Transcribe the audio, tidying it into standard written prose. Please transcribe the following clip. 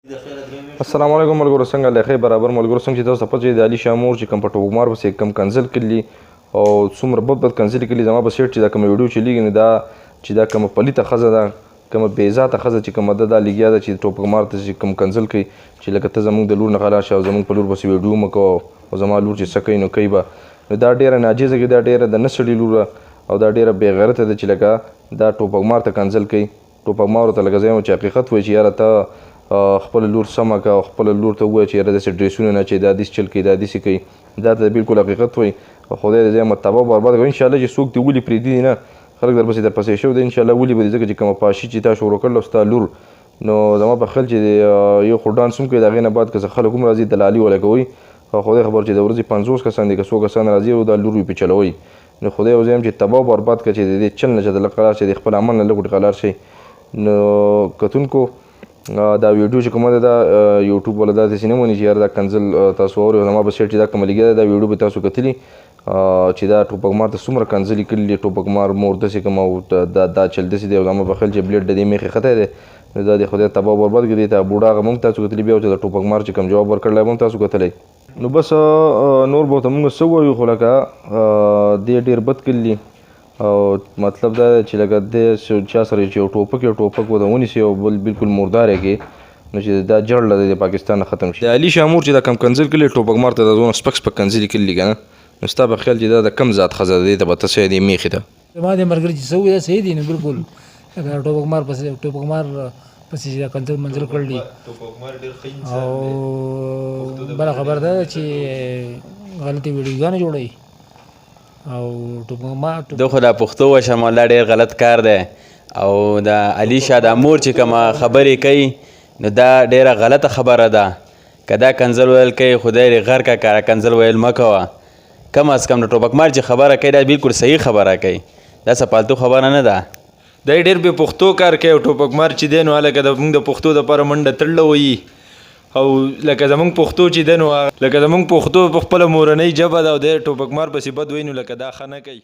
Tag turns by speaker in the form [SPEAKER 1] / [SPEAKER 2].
[SPEAKER 1] السلام علیکم ملګرو، څنګه لخې برابر ملګرو څنګه چې تاسو ته پته چې د علیشاہ مور چې کوم په ټوپکمار پسې کم کنزل کړي او څومره بد کنزل کړي زما په سیټ چې دا کوم ویډیو چلیږي نه دا چې دا کوم پلیته ښځه ده کوم بې ذاته ښځه چې کومه ده دا لګیا ده چې ټوپکمار ته چې کوم کنزل کوي چې لکه ته زموږ د لور نه خلاص شه او زموږ په لور پسې ویډیو مه کوه او زما لور چې څه کوي نو کوي به نو دا ډېره ناجیزه کې دا ډېره د نه سړي لوره او دا ډېره بې غیرته ده چې لکه دا ټوپکمار ته کنزل کوي ټوپکمارو ته لکه زه یم چې حقیقت وایي چې یاره ته خپل لور سمه که او خپل لور ته ووایه چې یاره داسې ډریسونه نه چې دا داسې چل کوي دا داسې کوي دا ته بالکل حقیقت وایي خدای دې زه تباه برباد کړي انشاءالله چې څوک دې ولي پرېږدي نه خلک درپسې درپسې شوي دي انشاءالله ولي به دې ځکه چې کومه پاشي چې تا شروع کړل او ستا لور نو زما په خیال چې یو خو ډانس هم کوي د هغې نه بعد که څه خلک هم راځي دلالي وله کوي خدای خبر چې د ورځې 50 کسان دي که 100 کسان راځي او دا لور وي پې چلوي نو خدای او زه یم چې تباه برباد کړه چې د دې چل نه چې د لږ قرار شي د خپل عمل نه لږ قرار شي نو کتونکو دا ویډیو چې کومه ده دا یوټیوب والا دا داسې نه مني چې یاره دا کنزل تاسو واورئ زما په سیټ چې دا کومه لګیا ده دا ویډیو به تاسو کتلي چې دا ټوپکمار ته څومره کنزلي کړي دي ټوپکمار مور داسې کومه دا چل داسې دی او زما په خیال چې بلیډ د دې میخې ښتی دی نو دا د خدای تباه برباد کړي دی ته بوډا هغه هم تاسو کتلي بیا چې د ټوپکمار چې کوم جواب ورکړلی به هم تاسو کتلی نو بس نور به ورته مونږ څه ووایو خو لکه دې ډېر بد کړي او مطلب دا دی چې لکه د چا سره چې یو ټوپک به د ونیسي او بل بالکل مردار یې کړي نو چې دا جړله دی د پاکستان نه ختم شي د علیشاہ مور چې دا کم کنزل کړي ټوپکمار ته د ځونه سپک سپک کنزلي کړي که نه نو ستا په خیال چې دا د کم ذات ښځه ده دې ته به ته څه یې میخې ته
[SPEAKER 2] زما د ملګري چې څه ووایي دا صحیح دي نو بالکل لکه ټوپکمار پسې چې دا کنزل منزل کړل دي او بله خبر ده چې غلطې ویډیوګانې جوړوي او
[SPEAKER 3] ده خو دا پښتو وشم الله ډېر غلط کار دی او د علیشاہ دا مور چې کومه خبرې کوي نو دا ډېره غلطه خبره ده که دا کنزل ویل کوي خدای دې غر کا کنزل ویل مه کوه کم از کم د ټوپکمار چې خبره کوي دا بالکل صحیح خبره کوي دا څه پالتو خبره نه ده
[SPEAKER 4] دی ډېر بې پښتو کار کوي او ټوپکمار چې دی نو هلکه موږ د پښتو دپاره منډه تړله وایي او لکه زمونږ پښتو چې دی نو لکه زمونږ پښتو په خپله مورنۍ ژبه ده او دی ټوپکمار پسې بد وایي نو لکه دا ښه نه کوي